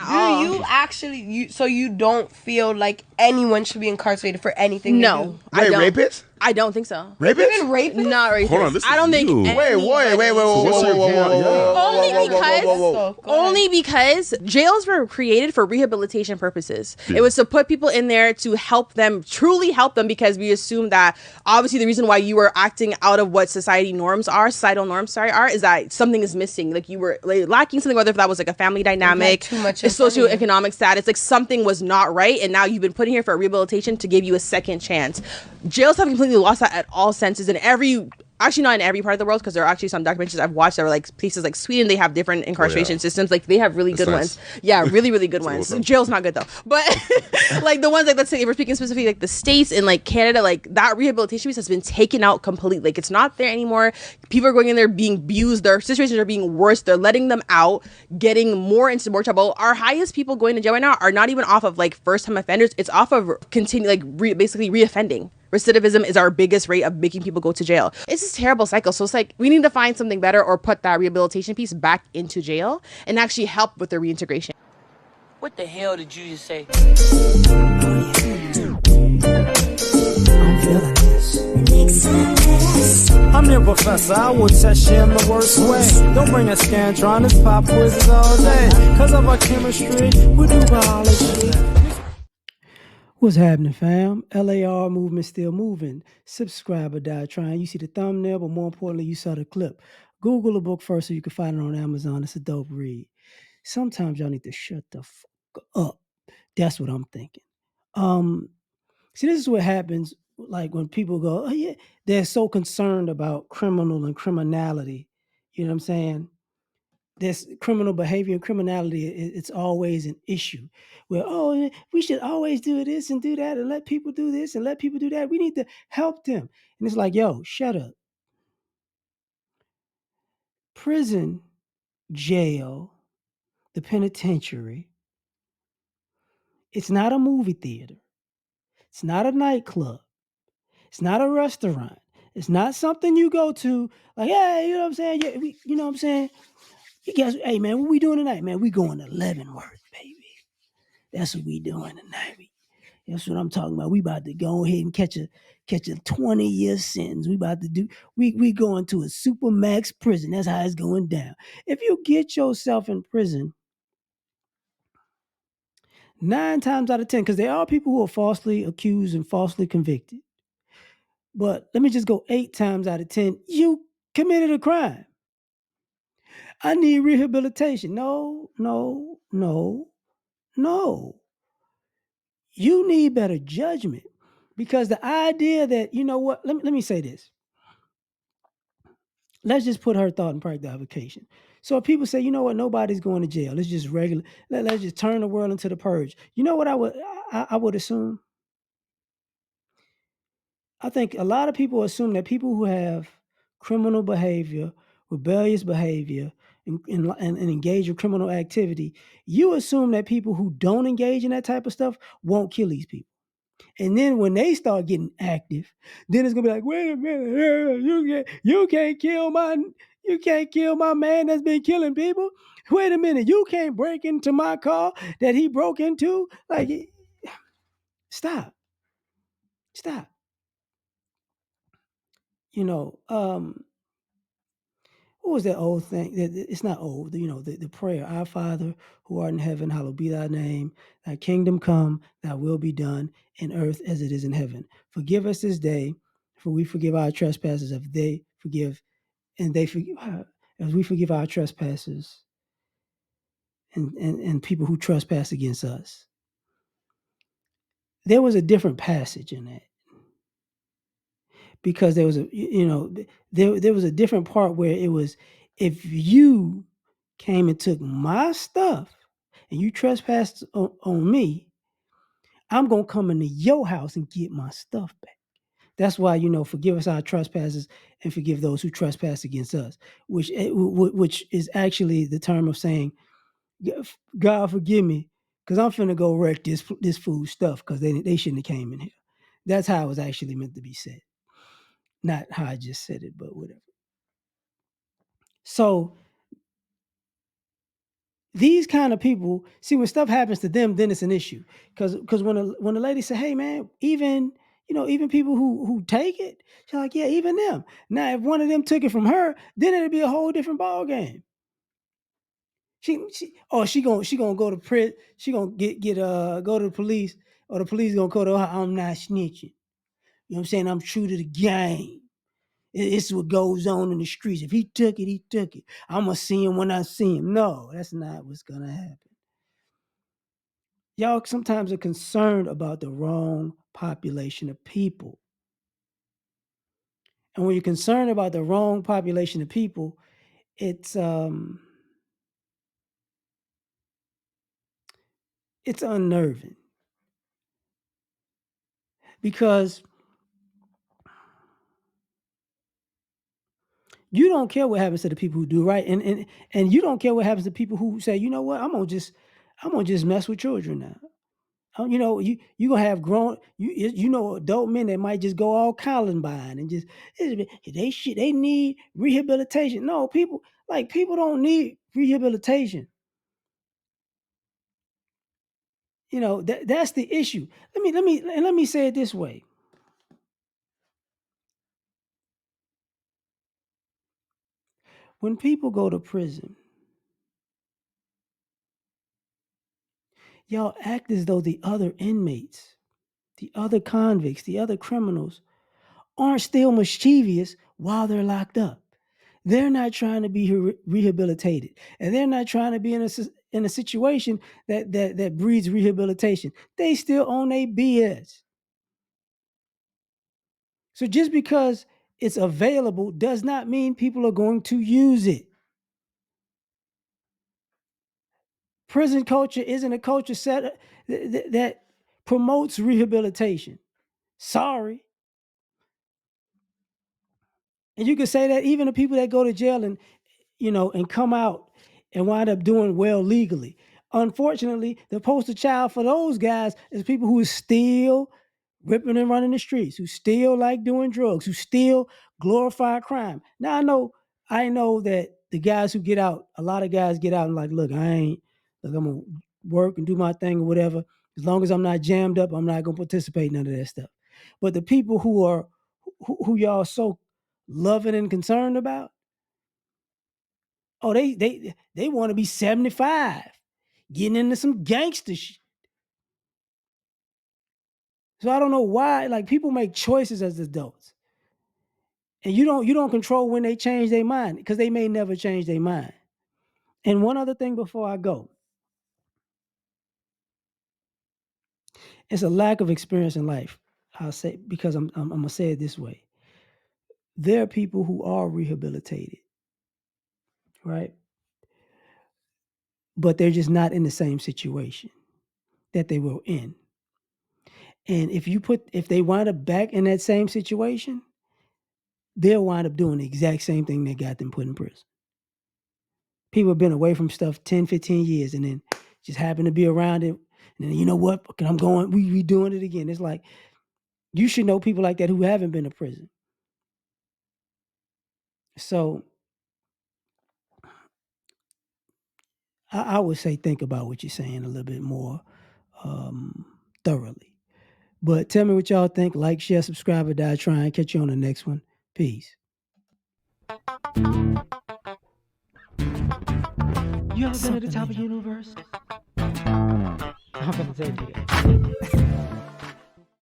Do you actually so you don't feel like anyone should be incarcerated for anything they do? No, I don't. Rapists? I don't think so. Rapists? Even rapists? Not rapists. Hold on, this I is don't think. new. Wait, Only because jails were created for rehabilitation purposes. It was to put people in there to help them, truly help them, because we assume that obviously the reason why you were acting out of what societal norms are, is that something is missing. Like you were lacking something, whether if that was like a family dynamic, too much a socioeconomic status, like something was not right, and now you've been put in here for a rehabilitation to give you a second chance. Jails have completely lost that at all senses in actually not in every part of the world, because there are actually some documentaries I've watched that are like places like Sweden, they have different incarceration systems. Like they have really good ones. Yeah, really, really good ones. Jail's not good though. But like the ones like, let's say if we're speaking specifically like the States and like Canada, like that rehabilitation piece has been taken out completely. Like it's not there anymore. People are going in there being abused. Their situations are being worse. They're letting them out, getting more into more trouble. Our highest people going to jail right now are not even off of like first time offenders. It's off of basically reoffending. Recidivism is our biggest rate of making people go to jail. It's this terrible cycle. So it's like we need to find something better or put that rehabilitation piece back into jail and actually help with the reintegration. What the hell did you just say? I'm your professor, I will test you in the worst way. Don't bring a scantron, it's pop quizzes all day. Cause of our chemistry, we do biology. What's happening, fam? L.A.R. movement still moving. Subscribe or die trying. You see the thumbnail, but more importantly, you saw the clip. Google the book first so you can find it on Amazon. It's a dope read. Sometimes y'all need to shut the fuck up. That's what I'm thinking. See, this is what happens like when people go, oh yeah, they're so concerned about criminal and criminality. You know what I'm saying? This criminal behavior and criminality, it's always an issue where, oh, we should always do this and do that and let people do this and let people do that. We need to help them. And it's like, yo, shut up. Prison, jail, the penitentiary, it's not a movie theater. It's not a nightclub. It's not a restaurant. It's not something you go to like, hey, you know what I'm saying? Yeah, you know what I'm saying? You guys, hey, man, what we doing tonight, man? We going to Leavenworth, baby. That's what we doing tonight. That's what I'm talking about. We about to go ahead and catch a 20-year sentence. We going to a super max prison. That's how it's going down. If you get yourself in prison, 9 times out of 10, because there are people who are falsely accused and falsely convicted. But let me just go 8 times out of 10, you committed a crime. I need rehabilitation. No. You need better judgment, because the idea that, you know what, let me say this. Let's just put her thought in practical application. So if people say, you know what, nobody's going to jail. It's just regular. Let's just turn the world into the purge. You know what I would assume? I think a lot of people assume that people who have criminal behavior, rebellious behavior, and engage in criminal activity, you assume that people who don't engage in that type of stuff won't kill these people. And then when they start getting active, then it's gonna be like, wait a minute, you can't kill my man that's been killing people. Wait a minute, you can't break into my car that he broke into. Like, stop. You know, what was that old thing? It's not old, you know, the prayer, Our Father who art in heaven, hallowed be thy name. Thy kingdom come, thy will be done in earth as it is in heaven. Forgive us this day, for we forgive our trespasses if they forgive, and they forgive, as we forgive our trespassers and people who trespass against us. There was a different passage in that, because there was there was a different part where it was, if you came and took my stuff and you trespassed on me, I'm going to come into your house and get my stuff back. That's why, forgive us our trespasses and forgive those who trespass against us, which is actually the term of saying, God forgive me, because I'm finna go wreck this food stuff, because they shouldn't have came in here. That's how it was actually meant to be said. Not how I just said it, but whatever. So these kind of people, see, when stuff happens to them, then it's an issue. Because when a lady say, "Hey, man, even even people who take it," she's like, "Yeah, even them." Now, if one of them took it from her, then it'd be a whole different ball game. She gonna go to prison. She gonna get go to the police, or the police gonna go to her. I'm not snitching. You know what I'm saying? I'm true to the game. It's what goes on in the streets. If he took it, he took it. I'm gonna see him when I see him. No, that's not what's gonna happen. Y'all sometimes are concerned about the wrong population of people. And when you're concerned about the wrong population of people, it's unnerving, because you don't care what happens to the people who do right, and you don't care what happens to people who say, you know what, I'm gonna just mess with children now. You gonna have grown, adult men that might just go all Columbine and just, they need rehabilitation. No, people don't need rehabilitation. That's the issue. Let me say it this way. When people go to prison, y'all act as though the other inmates, the other convicts, the other criminals aren't still mischievous while they're locked up. They're not trying to be rehabilitated, and they're not trying to be in a situation that breeds rehabilitation. They still own their BS. So just because it's available does not mean people are going to use it. Prison culture isn't a culture that promotes rehabilitation. Sorry. And you can say that even the people that go to jail and come out and wind up doing well legally. Unfortunately, the poster child for those guys is people who are still ripping and running the streets, who still like doing drugs, who still glorify crime. Now I know that the guys who get out, a lot of guys get out and like, look, I'm gonna work and do my thing or whatever. As long as I'm not jammed up, I'm not gonna participate in none of that stuff. But the people who y'all so loving and concerned about, oh, they want to be 75, getting into some gangster shit. So I don't know why, like, people make choices as adults. And you don't control when they change their mind, because they may never change their mind. And one other thing before I go, it's a lack of experience in life. I'll say, because I'm gonna say it this way. There are people who are rehabilitated, right? But they're just not in the same situation that they were in. And if they wind up back in that same situation, they'll wind up doing the exact same thing that got them put in prison. People have been away from stuff 10, 15 years and then just happen to be around it. And then, you know what? I'm going, we doing it again. It's like, you should know people like that who haven't been to prison. So I would say think about what you're saying a little bit more thoroughly. But tell me what y'all think. Like, share, subscribe, or die trying. Catch you on the next one. Peace. You ever been at the top of the universe? I'm gonna say it again.